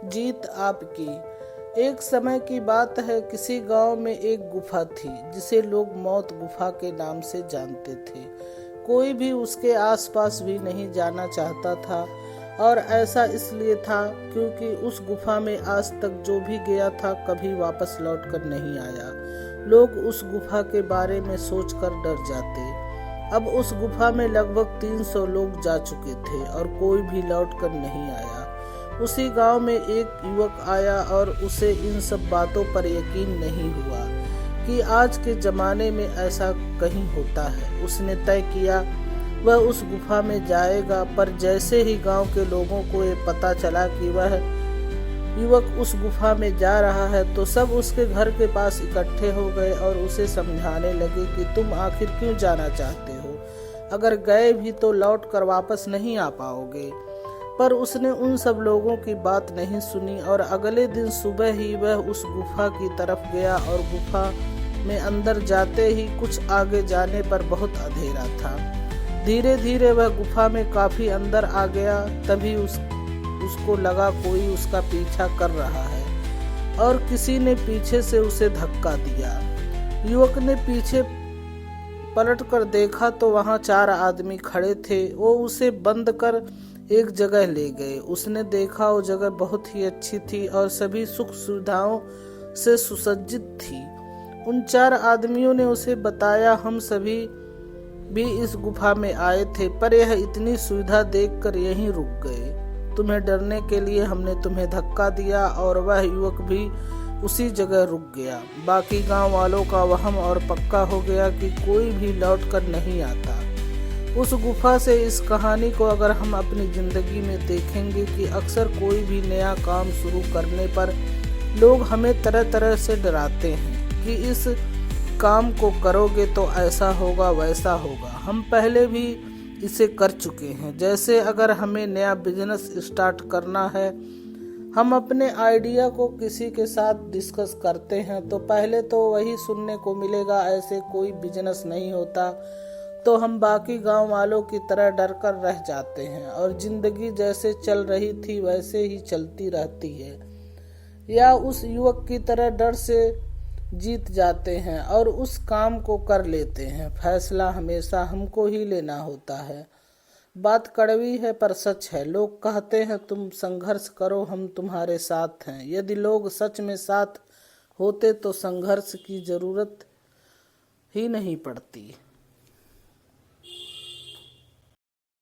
जीत आपकी। एक समय की बात है, किसी गांव में एक गुफा थी जिसे लोग मौत गुफा के नाम से जानते थे। कोई भी उसके आसपास भी नहीं जाना चाहता था, और ऐसा इसलिए था क्योंकि उस गुफा में आज तक जो भी गया था कभी वापस लौटकर नहीं आया। लोग उस गुफा के बारे में सोचकर डर जाते। अब उस गुफा में लगभग 300 लोग जा चुके थे और कोई भी लौटकर नहीं आया। उसी गांव में एक युवक आया और उसे इन सब बातों पर यकीन नहीं हुआ कि आज के ज़माने में ऐसा कहीं होता है। उसने तय किया वह उस गुफा में जाएगा, पर जैसे ही गांव के लोगों को ये पता चला कि वह युवक उस गुफा में जा रहा है तो सब उसके घर के पास इकट्ठे हो गए और उसे समझाने लगे कि तुम आखिर क्यों जाना चाहते हो, अगर गए भी तो लौट कर वापस नहीं आ पाओगे। पर उसने उन सब लोगों की बात नहीं सुनी और अगले दिन सुबह ही वह उस गुफा की तरफ गया और गुफा में अंदर जाते ही कुछ आगे जाने पर बहुत अंधेरा था। धीरे धीरे वह गुफा में काफी अंदर आ गया। तभी उसको लगा कोई उसका पीछा कर रहा है और किसी ने पीछे से उसे धक्का दिया। युवक ने पीछे पलट कर देखा तो वहां 4 आदमी खड़े थे। वो उसे बंद कर एक जगह ले गए। उसने देखा वो जगह बहुत ही अच्छी थी और सभी सुख सुविधाओं से सुसज्जित थी। उन 4 आदमियों ने उसे बताया, हम सभी भी इस गुफा में आए थे, पर यह इतनी सुविधा देखकर यहीं रुक गए। तुम्हें डरने के लिए हमने तुम्हें धक्का दिया। और वह युवक भी उसी जगह रुक गया। बाकी गांव वालों का वहम और पक्का हो गया कि कोई भी लौट कर नहीं आता। उस गुफा से इस कहानी को अगर हम अपनी जिंदगी में देखेंगे कि अक्सर कोई भी नया काम शुरू करने पर लोग हमें तरह तरह से डराते हैं कि इस काम को करोगे तो ऐसा होगा वैसा होगा। हम पहले भी इसे कर चुके हैं। जैसे अगर हमें नया बिजनेस स्टार्ट करना है, हम अपने आइडिया को किसी के साथ डिस्कस करते हैं तो पहले तो वही सुनने को मिलेगा, ऐसे कोई बिजनेस नहीं होता। तो हम बाकी गांव वालों की तरह डर कर रह जाते हैं और जिंदगी जैसे चल रही थी वैसे ही चलती रहती है, या उस युवक की तरह डर से जीत जाते हैं और उस काम को कर लेते हैं। फैसला हमेशा हमको ही लेना होता है। बात कड़वी है पर सच है। लोग कहते हैं तुम संघर्ष करो, हम तुम्हारे साथ हैं। यदि लोग सच में साथ होते तो संघर्ष की जरूरत ही नहीं पड़ती।